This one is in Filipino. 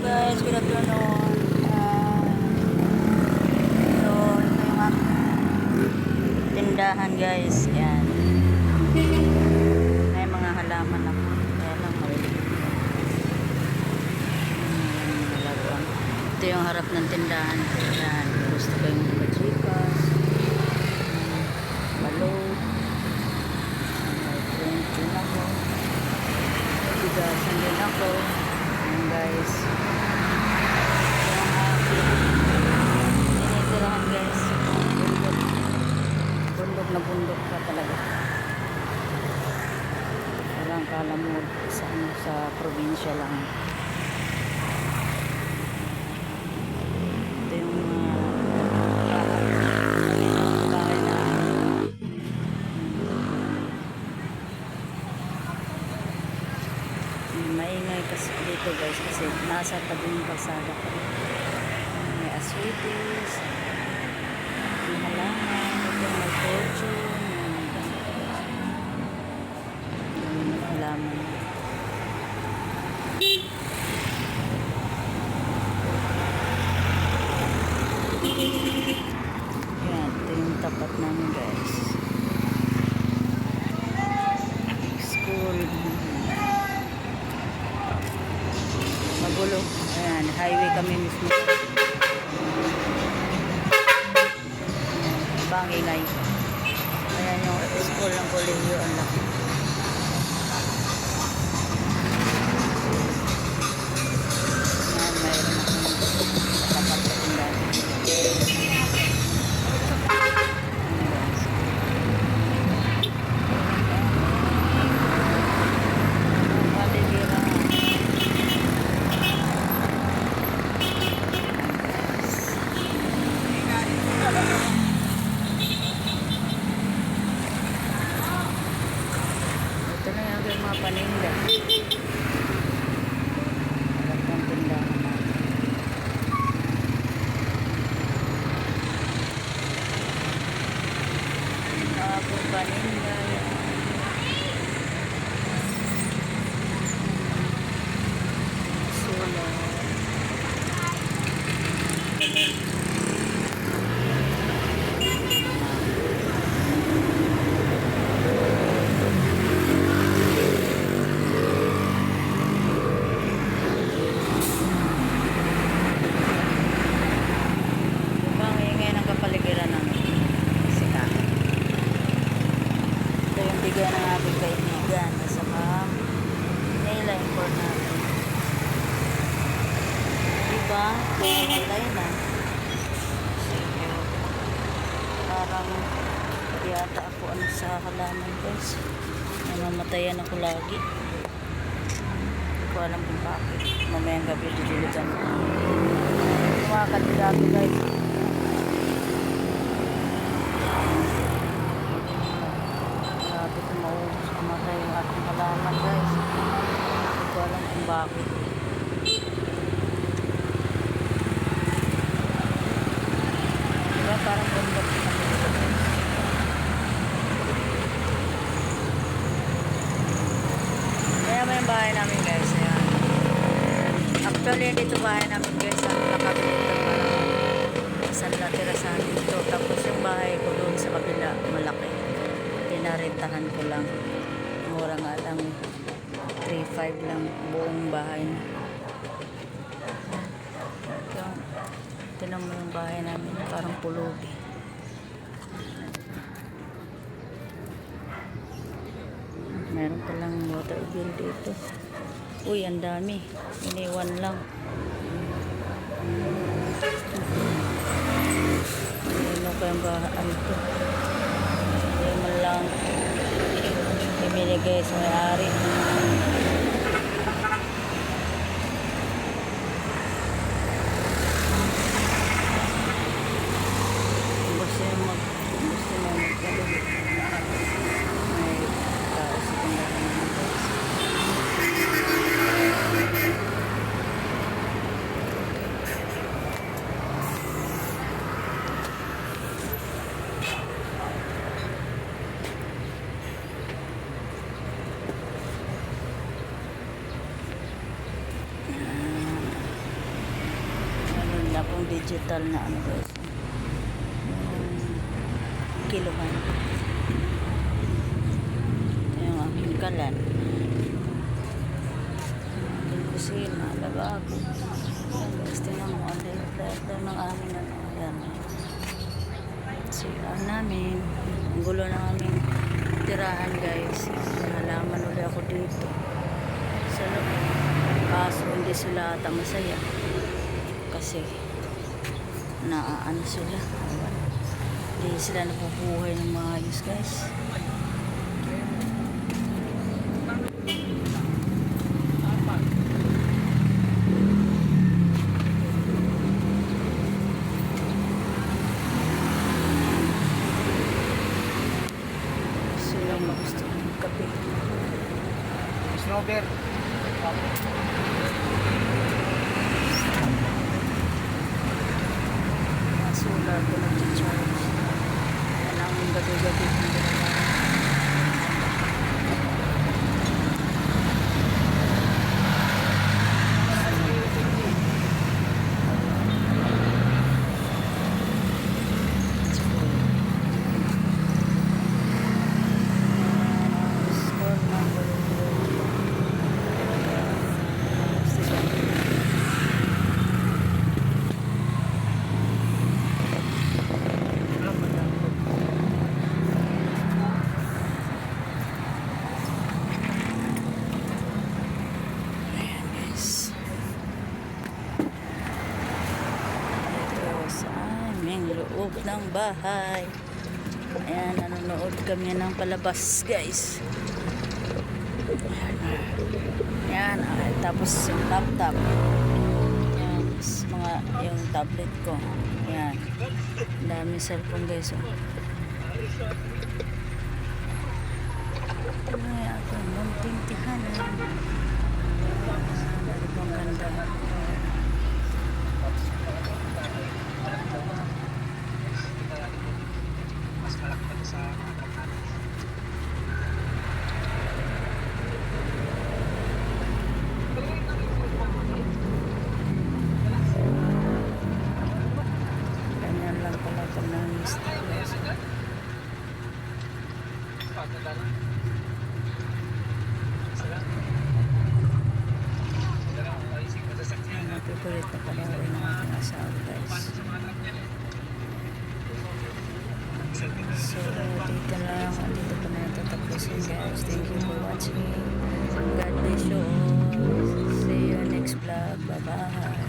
guys, good afternoon. So, ito yung aking tindahan guys. Yan. May mga halaman ako. Kaya lang maliliit. Halaman. Ito yung harap ng tindahan. Yan. Gusto ko yung majikas. Balot. May print din ako. May bigasan din ako. Yan guys. Tinitirahan guys. Bundok na bundok ka talaga. Walang kalamod sa probinsya lang. Ito yung bahay na maingay kasi dito guys kasi nasa tabing kalsada ko. May aswitis, may halaman, ito may fortune, may halaman. Yan, ito yung tapat namin guys. School. Magulo. Ayan, highway kami mismo. Bangingay. Ayan yung school ng kolehiyo. Ang laki. Ayan, mayroon akong tapat sa tindahan. Ito na yung mga paninda. Harap ng tindahan natin. Mga paninda. Sula. Bigyan ng ating kaibigan sa nila import natin. Diba? Walay na. Parang yata ako ano sa halaman guys. Namamatayan ako lagi. Hindi ko alam kung bakit. Mamayang gabi didiligan ko. Mga kandidato guys. Maubos kumatay yung ating halaman guys. Hindi ko alam kung bakit. Diba parang bundok na kami dito guys. Kaya may bahay namin guys. Ayan. Actually dito bahay namin guys. Ang nakapit dito parang saan natira sa amin dito. Tapos yung bahay ko doon sa kabila malaki. Pinarentahan ko lang. Mura nga lang. 3.5 lang buong bahay na. Tinan mo yung bahay namin. Parang pulubi. Meron palang water bill dito. Uy, ang dami. Iniwan lang. Ano ko yung bahaan ito. Hindi mo lang ibinigay sa may-ari. Gusto mo magkalubi. May tao sa tindahan naman guys. akong digital na ano guys. Kilohan. Ito yung aking kalan. Aking kusina, lababo. Ayan guys, tingnan mo. Ang liit ng aming ano. Ayan. CR namin. Ang gulo ng aming tirahan guys. Nalaman ulit ako dito. Sa loob. Kaso hindi sila ata masaya. Kasi naaano sila. Hindi sila nabubuhay ng maayos guys. Silang gusto ng kape. Snowbird. Solar ko nag-charge. Yan ang gabi-gabi kong ginagawa. Loob ng bahay. Ayan, nanonood kami ng palabas guys. Ayan, tapos yung laptop. Ayan, yung tablet ko. Ayan, daming cellphone guys. Ayan, ako munting tihanan. Dali pong ganda. Ganyan lang pala pag nangis. Napipulit na panoorin ng aking asawa guys. So, dito na lang. Dito pa na natatapusin guys. Thank you for watching. God bless you all. See you next vlog. Bye-bye.